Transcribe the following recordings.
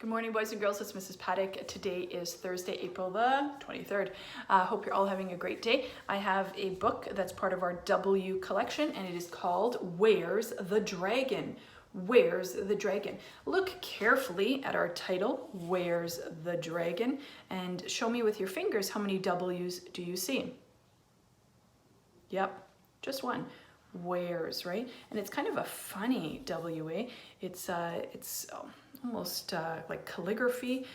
Good morning, boys and girls. It's Mrs. Paddock. Today is Thursday, April the 23rd. Hope you're all having a great day. I have a book that's part of our W collection, and it is called Where's the Dragon? Where's the Dragon? Look carefully at our title, Where's the Dragon? And show me with your fingers how many W's do you see? Yep, just one. Where's, right? And it's kind of a funny W-A. It's almost like calligraphy.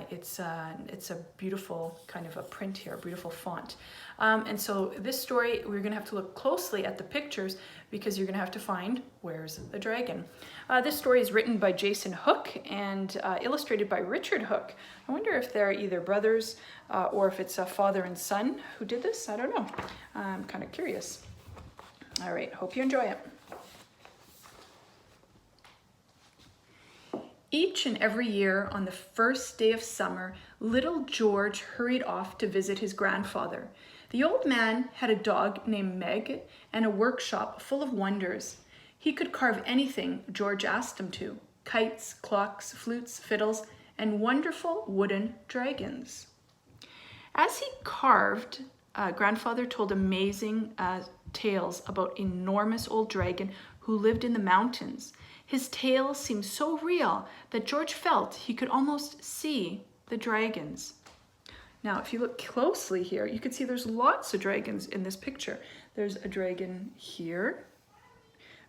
It's a beautiful kind of a print here, a beautiful font. And so this story, we're gonna have to look closely at the pictures because you're gonna have to find Where's the Dragon. This story is written by Jason Hook and illustrated by Richard Hook. I wonder if they're either brothers or if it's a father and son who did this. I don't know. I'm kind of curious. All right, hope you enjoy it. Each and every year on the first day of summer, little George hurried off to visit his grandfather. The old man had a dog named Meg and a workshop full of wonders. He could carve anything George asked him to: kites, clocks, flutes, fiddles, and wonderful wooden dragons. As he carved, grandfather told amazing tales about enormous old dragon who lived in the mountains. His tales seemed so real that George felt he could almost see the dragons. Now, if you look closely here, you can see there's lots of dragons in this picture. There's a dragon here,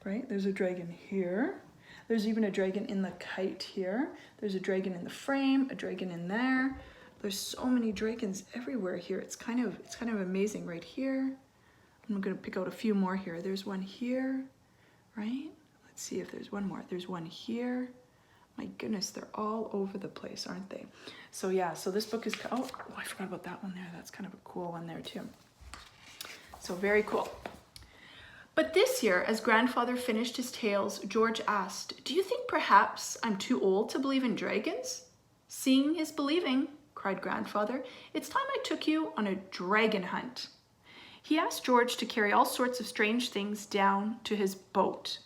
right? There's a dragon here. There's even a dragon in the kite here. There's a dragon in the frame, a dragon in there. There's so many dragons everywhere here. It's kind of amazing right here. I'm gonna pick out a few more here. There's one here, right? Let's see if there's one more. There's one here. My goodness, they're all over the place, aren't they? So yeah, so this book is, oh, I forgot about that one there. That's kind of a cool one there too. So very cool. But this year, as grandfather finished his tales, George asked, "Do you think perhaps I'm too old to believe in dragons?" "Seeing is believing," cried grandfather. "It's time I took you on a dragon hunt." He asked George to carry all sorts of strange things down to his boat.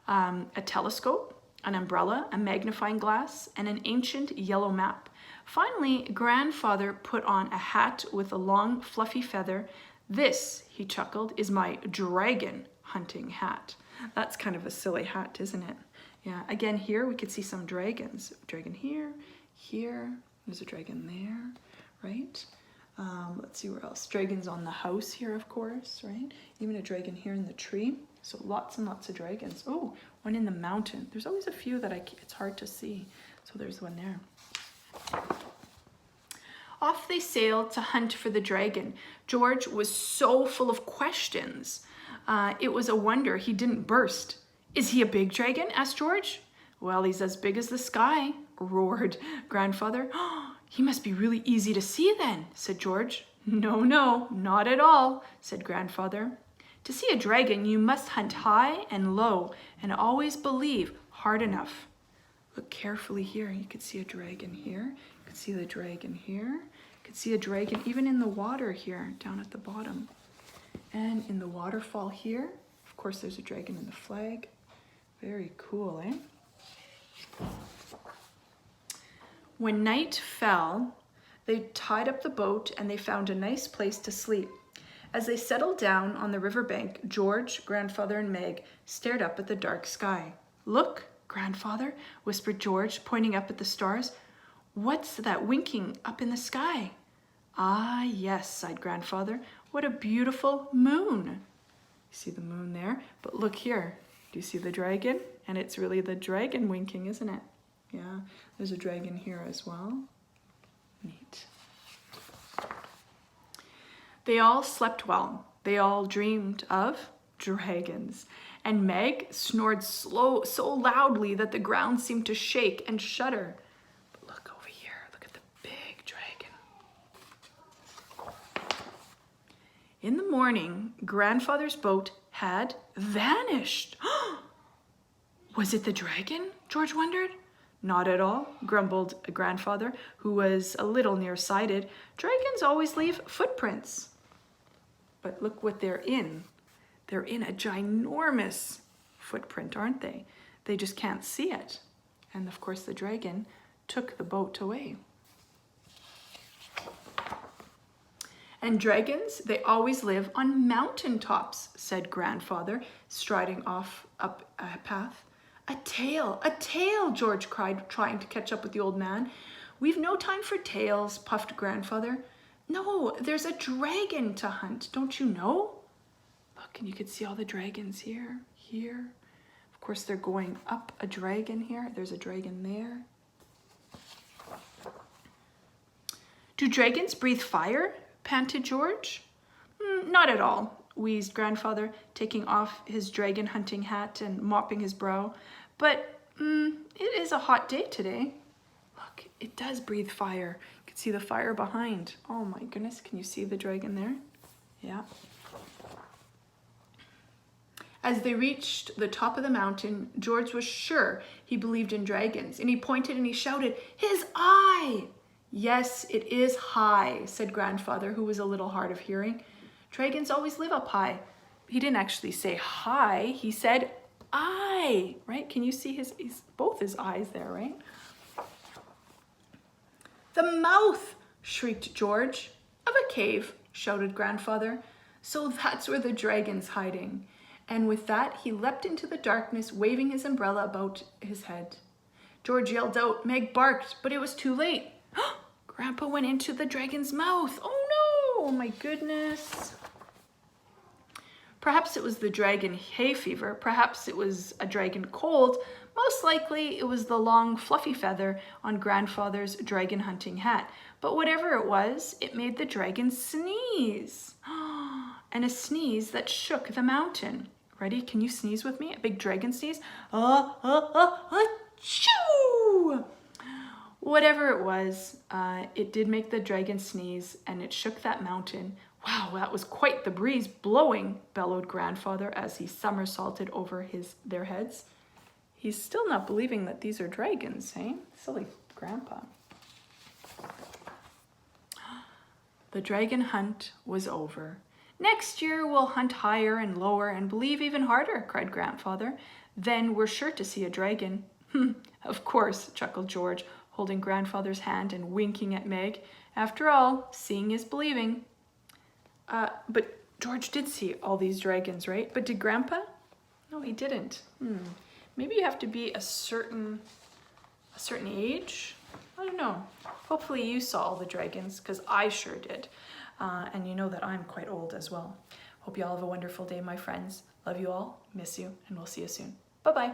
A telescope, an umbrella, a magnifying glass, and an ancient yellow map. Finally, grandfather put on a hat with a long, fluffy feather. "This," he chuckled, "is my dragon hunting hat." That's kind of a silly hat, isn't it? Yeah, again, here we could see some dragons. Dragon here, here, there's a dragon there, right? Let's see where else. Dragons on the house here, of course, right? Even a dragon here in the tree. So lots and lots of dragons. Oh, one in the mountain. There's always a few that it's hard to see. So there's one there. Off they sailed to hunt for the dragon. George was so full of questions. It was a wonder he didn't burst. "Is he a big dragon?" asked George. "Well, he's as big as the sky," roared grandfather. "He must be really easy to see then," said George. "No, not at all," said grandfather. "To see a dragon, you must hunt high and low and always believe hard enough." Look carefully here. You can see a dragon here. You can see the dragon here. You can see a dragon even in the water here, down at the bottom. And in the waterfall here, of course, there's a dragon in the flag. Very cool, eh? When night fell, they tied up the boat and they found a nice place to sleep. As they settled down on the riverbank, George, grandfather, and Meg stared up at the dark sky. "Look, grandfather," whispered George, pointing up at the stars. "What's that winking up in the sky?" "Ah, yes," sighed grandfather. "What a beautiful moon." You see the moon there? But look here. Do you see the dragon? And it's really the dragon winking, isn't it? Yeah, there's a dragon here as well. Neat. They all slept well. They all dreamed of dragons. And Meg snored so loudly that the ground seemed to shake and shudder. But look over here. Look at the big dragon. In the morning, grandfather's boat had vanished. Was it the dragon? George wondered. "Not at all," grumbled grandfather, who was a little nearsighted. "Dragons always leave footprints." But look what they're in. They're in a ginormous footprint, aren't they? They just can't see it. And of course the dragon took the boat away. And dragons, they always live on mountain tops, said Grandfather, striding off up a path. A tail, George cried, trying to catch up with the old man. We've no time for tales, puffed Grandfather. No, there's a dragon to hunt, don't you know? Look, and you can see all the dragons here. Of course, they're going up a dragon here. There's a dragon there. Do dragons breathe fire? Panted George. Not at all, wheezed Grandfather, taking off his dragon hunting hat and mopping his brow. But it is a hot day today. Look, it does breathe fire. You can see the fire behind. Oh my goodness, can you see the dragon there? Yeah. As they reached the top of the mountain, George was sure he believed in dragons, and he pointed and he shouted, "His eye!" Yes, it is high, said Grandfather, who was a little hard of hearing. Dragons always live up high. He didn't actually say high, he said eye, right? Can you see both his eyes there, right? The mouth, shrieked George. Of a cave, shouted Grandfather. So that's where the dragon's hiding. And with that, he leapt into the darkness, waving his umbrella about his head. George yelled out, Meg barked, but it was too late. Grandpa went into the dragon's mouth. Oh no, oh my goodness. Perhaps it was the dragon hay fever. Perhaps it was a dragon cold. Most likely it was the long fluffy feather on Grandfather's dragon hunting hat. But whatever it was, it made the dragon sneeze. And a sneeze that shook the mountain. Ready? Can you sneeze with me? A big dragon sneeze. Achoo! Whatever it was, it did make the dragon sneeze, and it shook that mountain. Wow, that was quite the breeze blowing, bellowed Grandfather as he somersaulted over their heads. He's still not believing that these are dragons, eh? Silly Grandpa. The dragon hunt was over. Next year we'll hunt higher and lower and believe even harder, cried Grandfather. Then we're sure to see a dragon. Of course, chuckled George, holding Grandfather's hand and winking at Meg. After all, seeing is believing. But George did see all these dragons, right? But did Grandpa? No, he didn't. Maybe you have to be a certain age. I don't know. Hopefully you saw all the dragons, because I sure did. And you know that I'm quite old as well. Hope you all have a wonderful day, my friends. Love you all, miss you, and we'll see you soon. Bye-bye.